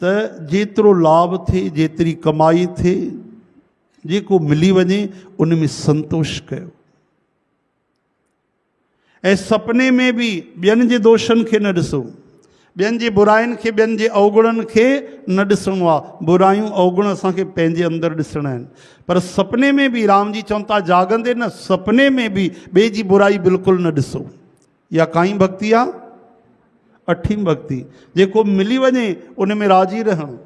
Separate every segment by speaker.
Speaker 1: त जेतिरो लाभ थिए, जेतिरी कमाई थिए, जेको मिली वञे उन में संतोष कयो। ऐं सपने में भी ॿियनि जे दोषनि खे न ॾिसो, ॿियनि जी बुराइनि खे, ॿियनि जे अवगुणनि खे न ॾिसणो आहे। बुरायूं अवगुण असांखे पंहिंजे अंदरि ॾिसणा आहिनि। पर सपने में भी राम जी चवनि था जागंदे न, सपने में भी ॿिए जी बुराई बिल्कुलु न ॾिसो। इहा काई भक्ति आहे? अठी भक्ति। जेको मिली वञे उन में राजी रहणु।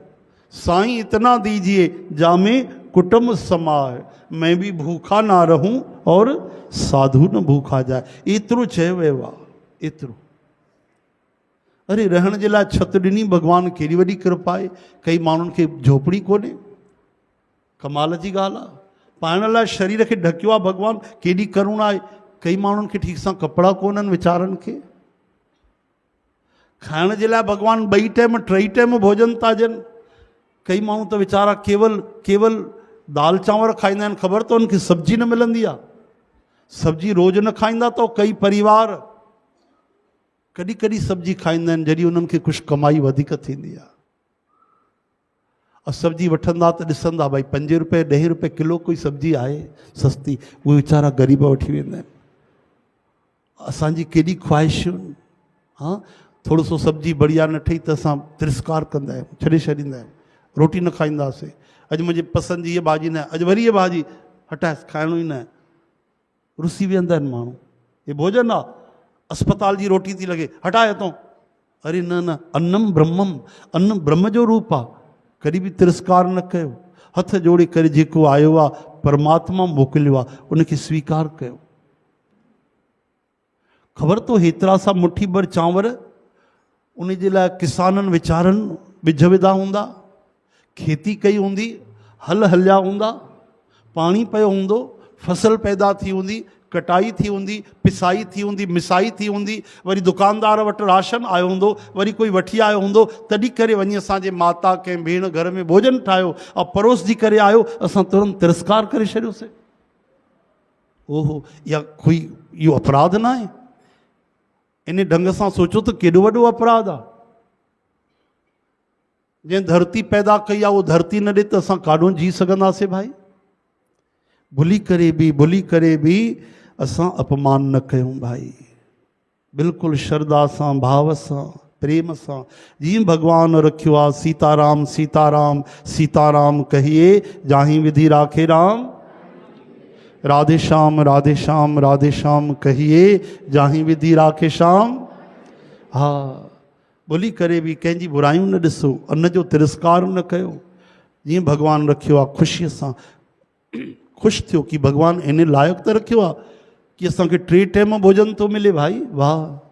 Speaker 1: साईं इतना दीजिए जामे कुटुंब समाए, मैं भी भूखा ना रहूं और साधु न भूखा जाए। एतिरो चयो वियो आहे, एतिरो। अरे रहण जे लाइ छत ॾिनी भॻवान, केॾी वॾी कृपा आहे। कई माण्हुनि खे झोपड़ी कोन्हे, कमाल जी ॻाल्हि आहे। पाइण लाइ शरीर खे ढकियो आहे भॻवान, केॾी करुणा आहे। कई माण्हुनि खे ठीक सां कपिड़ा कोन्हनि वीचारनि खे। खाइण जे लाइ भॻवान 2 टाइम 3 टाइम भोजन था ॾियनि। कई माण्हू त वीचारा केवल दाल चांवर खाईंदा आहिनि, ख़बर त उनखे सब्जी न मिलंदी आहे। सब्जी रोज़ न खाईंदा त कई परिवार कॾहिं कॾहिं सब्जी खाईंदा आहिनि जॾहिं उन्हनि खे कुझु कमाई वधीक थींदी आहे। और सब्जी वठंदा त ॾिसंदा भाई 5 रुपए 10 रुपए किलो कोई सब्जी आहे सस्ती, उहे वीचारा ग़रीब वठी वेंदा आहिनि। असांजी केॾी ख़्वाहिशूं। हाँ, थोरो सो सब्जी बढ़िया न ठही त असां तिरस्कार कंदा आहियूं, छॾे छॾींदा आहियूं, रोटी न खाईंदासीं। अॼु मुंहिंजे पसंदि जी हीअ भाॼी न, अॼु वरी हीअ भाॼी, हटाएसि, खाइणो ई न। रुसी वेंदा आहिनि माण्हू। हे भोजन आहे, अस्पताल जी रोटी थी लॻे, हटाए हितां। अरे न न, अन्नम ब्रह्मम, अन्न ब्रह्म जो रूप आहे। कॾहिं बि तिरस्कार न कयो। हथ जोड़े करे जेको आयो आहे परमात्मा मोकिलियो आहे उनखे स्वीकार कयो। ख़बर तो हेतिरा सा मुट्ठी भर चांवर उन जे लाइ किसाननि वीचारनि बिज विधा हूंदा, खेती कई हूंदी, हल हलिया हूंदा, पाणी पियो हूंदो, फसल पैदा थी हूंदी, कटाई थी हूंदी, पिसाई थी हूंदी, मिसाई थी हूंदी, वरी दुकानदार वटि राशन आयो हूंदो, वरी कोई वठी आयो हूंदो, तॾहिं करे वञी असांजे माता कंहिं भेण घर में भोजन ठाहियो ऐं परोसजी करे आयो, असां तुरंत तिरस्कार करे छॾियोसीं। ओहो, इहा कोई इहो अपराध न आहे। इन ढंग सां सोचो त केॾो वॾो अपराध आहे। जंहिं धरती पैदा कई आहे उहो धरती न ॾे त असां काॾों जी सघंदासीं भाई। भुली करे बि असां अपमान न कयूं भाई। बिल्कुलु श्रद्धा सां, भाव सां, प्रेम सां, जीअं भगवान रखियो आहे सीताराम सीताराम सीताराम कहिए जाही विधि राखे राम, राधे श्याम राधे श्याम राधे श्याम कहिए जाही विधि राखे श्याम। हा, भुली करे बि कंहिंजी बुराइयूं न ॾिसो, अन्न जो तिरस्कार न कयो। जीअं भगवान रखियो आहे ख़ुशीअ सां ख़ुशि थियो कि भगवान इन लाइक़ु त रखियो आहे कि असांखे 3 टाइम भोजन थो मिले भाई। वाह।